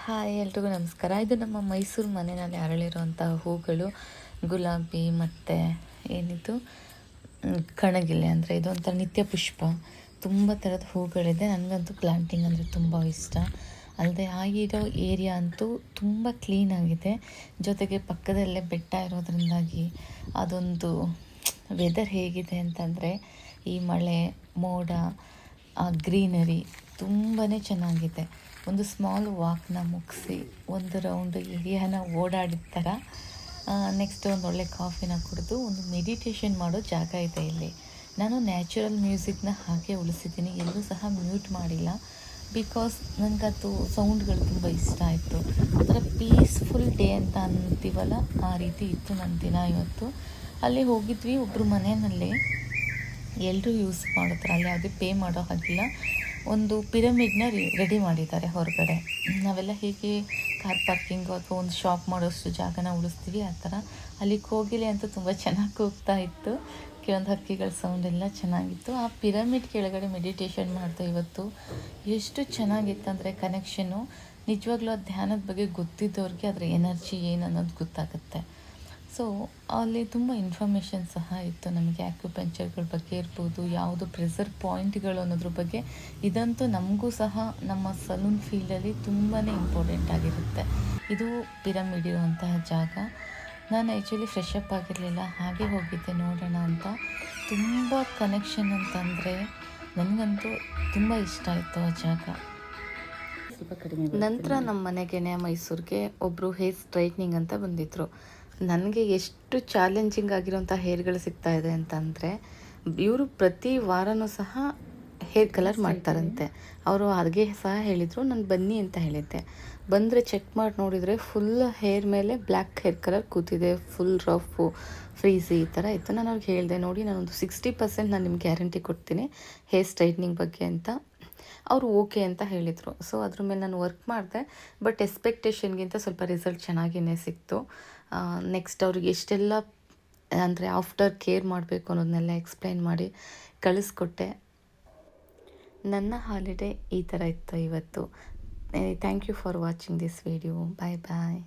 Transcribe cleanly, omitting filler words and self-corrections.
Hi ಎಲ್ರಿಗೂ ನಮಸ್ಕಾರ. ಇದು ನಮ್ಮ ಮೈಸೂರು ಮನೆಯಲ್ಲಿ ಅರಳಿರುವಂಥ ಹೂಗಳು, ಗುಲಾಬಿ ಮತ್ತು ಏನಿದು ಕಣಗಿಲೆ ಅಂದರೆ ಇದೊಂಥರ ನಿತ್ಯ ಪುಷ್ಪ. ತುಂಬ ಥರದ ಹೂಗಳಿದೆ. ನನಗಂತೂ ಪ್ಲ್ಯಾಂಟಿಂಗ್ ಅಂದರೆ ತುಂಬ ಇಷ್ಟ. ಅಲ್ಲದೆ ಆಗಿರೋ ಏರಿಯಾ ಅಂತೂ ತುಂಬ ಕ್ಲೀನಾಗಿದೆ. ಜೊತೆಗೆ ಪಕ್ಕದಲ್ಲೇ ಬೆಟ್ಟ ಇರೋದ್ರಿಂದಾಗಿ ಅದೊಂದು ವೆದರ್ ಹೇಗಿದೆ ಅಂತಂದರೆ ಈ ಮಳೆ, ಮೋಡ, ಆ ಗ್ರೀನರಿ ತುಂಬಾ ಚೆನ್ನಾಗಿದೆ. ಒಂದು ಸ್ಮಾಲ್ ವಾಕ್ನ ಮುಗಿಸಿ ಒಂದು ರೌಂಡ್ ಏರಿಯಾನ ಓಡಾಡಿದ ಥರ ನೆಕ್ಸ್ಟ್ ಒಂದು ಒಳ್ಳೆ ಕಾಫಿನ ಕುಡಿದು ಒಂದು ಮೆಡಿಟೇಷನ್ ಮಾಡೋ ಜಾಗ ಇದೆ ಇಲ್ಲಿ. ನಾನು ನ್ಯಾಚುರಲ್ ಮ್ಯೂಸಿಕ್ನ ಹಾಗೆ ಉಳಿಸಿದ್ದೀನಿ, ಎಲ್ಲೂ ಸಹ ಮ್ಯೂಟ್ ಮಾಡಿಲ್ಲ. ಬಿಕಾಸ್ ನನಗದು ಸೌಂಡ್ಗಳು ತುಂಬ ಇಷ್ಟ ಆಯಿತು. ಒಂಥರ ಪೀಸ್ಫುಲ್ ಡೇ ಅಂತ ಅಂತೀವಲ್ಲ, ಆ ರೀತಿ ಇತ್ತು ನನ್ನ ದಿನ ಇವತ್ತು. ಅಲ್ಲಿ ಹೋಗಿದ್ವಿ, ಒಬ್ಬರು ಮನೆಯಲ್ಲಿ ಎಲ್ಲರೂ ಯೂಸ್ ಮಾಡೋ ಅಲ್ಲಿ ಯಾವುದೇ ಪೇ ಮಾಡೋ ಹಾಗಿಲ್ಲ. ಒಂದು ಪಿರಮಿಡ್ನ ರೆಡಿ ಮಾಡಿದ್ದಾರೆ ಹೊರಗಡೆ. ನಾವೆಲ್ಲ ಹೇಗೆ ಕಾರ್ ಪಾರ್ಕಿಂಗು ಅಥವಾ ಒಂದು ಶಾಪ್ ಮಾಡೋಷ್ಟು ಜಾಗನ ಉಳಿಸ್ತೀವಿ, ಆ ಥರ ಅಲ್ಲಿ ಕೋಗಿಲೆ ಅಂತ ತುಂಬ ಚೆನ್ನಾಗಿ ಕೂಗ್ತಾ ಇತ್ತು. ಕೆಲವೊಂದು ಹಕ್ಕಿಗಳ ಸೌಂಡ್ ಎಲ್ಲ ಚೆನ್ನಾಗಿತ್ತು. ಆ ಪಿರಮಿಡ್ ಕೆಳಗಡೆ ಮೆಡಿಟೇಷನ್ ಮಾಡಿದೆ ಇವತ್ತು. ಎಷ್ಟು ಚೆನ್ನಾಗಿತ್ತು ಅಂದರೆ ಕನೆಕ್ಷನ್ನು. ನಿಜವಾಗ್ಲೂ ಆ ಧ್ಯಾನದ ಬಗ್ಗೆ ಗೊತ್ತಿದ್ದವ್ರಿಗೆ ಅದರ ಎನರ್ಜಿ ಏನು ಅನ್ನೋದು ಗೊತ್ತಾಗುತ್ತೆ. ಸೊ ಅಲ್ಲಿ ತುಂಬ ಇನ್ಫಾರ್ಮೇಷನ್ ಸಹ ಇತ್ತು ನಮಗೆ, ಆಕ್ಯುಪಂಕ್ಚರ್ಗಳ ಬಗ್ಗೆ ಇರ್ಬೋದು, ಯಾವುದು ಪ್ರೆಷರ್ ಪಾಯಿಂಟ್ಗಳು ಅನ್ನೋದ್ರ ಬಗ್ಗೆ. ಇದಂತೂ ನಮಗೂ ಸಹ ನಮ್ಮ ಸಲೂನ್ ಫೀಲ್ಡಲ್ಲಿ ತುಂಬಾ ಇಂಪಾರ್ಟೆಂಟ್ ಆಗಿರುತ್ತೆ. ಇದು ಪಿರಮಿಡ್ ಇರುವಂತಹ ಜಾಗ. ನಾನು ಆ್ಯಕ್ಚುಲಿ ಫ್ರೆಶ್ ಅಪ್ ಆಗಿರಲಿಲ್ಲ, ಹಾಗೆ ಹೋಗಿದ್ದೆ ನೋಡೋಣ ಅಂತ. ತುಂಬ ಕನೆಕ್ಷನ್ ಅಂತಂದರೆ ನನಗಂತೂ ತುಂಬ ಇಷ್ಟ ಆಯಿತು ಆ ಜಾಗ. ನಂತರ ನಮ್ಮ ಮನೆಗೇನೆ ಮೈಸೂರಿಗೆ ಒಬ್ಬರು ಹೇರ್ ಸ್ಟ್ರೈಟ್ನಿಂಗ್ ಅಂತ ಬಂದಿದ್ದರು. ನನಗೆ ಎಷ್ಟು ಚಾಲೆಂಜಿಂಗ್ ಆಗಿರೋಂಥ ಹೇರ್ಗಳು ಸಿಗ್ತಾ ಇದೆ ಅಂತಂದರೆ, ಇವರು ಪ್ರತಿ ವಾರನೂ ಸಹ ಹೇರ್ ಕಲರ್ ಮಾಡ್ತಾರಂತೆ. ಅವರು ಹಾಗೆ ಸಹ ಹೇಳಿದರು, ನಾನು ಬನ್ನಿ ಅಂತ ಹೇಳಿದ್ದೆ. ಬಂದರೆ ಚೆಕ್ ಮಾಡಿ ನೋಡಿದರೆ ಫುಲ್ ಹೇರ್ ಮೇಲೆ ಬ್ಲ್ಯಾಕ್ ಹೇರ್ ಕಲರ್ ಕೂತಿದೆ, ಫುಲ್ ರಫು ಫ್ರೀಝಿ ಈ ಥರ ಇತ್ತು. ನಾನು ಅವ್ರಿಗೆ ಹೇಳಿದೆ, ನೋಡಿ ನಾನೊಂದು 60% ನಾನು ನಿಮ್ಗೆ ಗ್ಯಾರಂಟಿ ಕೊಡ್ತೀನಿ ಹೇರ್ ಸ್ಟ್ರೈಟ್ನಿಂಗ್ ಬಗ್ಗೆ ಅಂತ. ಅವರು ಓಕೆ ಅಂತ ಹೇಳಿದರು. ಸೊ ಅದ್ರ ಮೇಲೆ ನಾನು ವರ್ಕ್ ಮಾಡಿದೆ. ಬಟ್ ಎಕ್ಸ್ಪೆಕ್ಟೇಷನ್ಗಿಂತ ಸ್ವಲ್ಪ ರಿಸಲ್ಟ್ ಚೆನ್ನಾಗಿಯೇ ಸಿಕ್ತು. ನೆಕ್ಸ್ಟ್ ಅವ್ರಿಗೆ ಎಷ್ಟೆಲ್ಲ ಅಂದರೆ ಆಫ್ಟರ್ ಕೇರ್ ಮಾಡಬೇಕು ಅನ್ನೋದನ್ನೆಲ್ಲ ಎಕ್ಸ್ಪ್ಲೈನ್ ಮಾಡಿ ಕಳಿಸ್ಕೊಟ್ಟೆ. ನನ್ನ ಹಾಲಿಡೇ ಈ ಥರ ಇತ್ತು ಇವತ್ತು. Thank you for watching this video. Bye bye.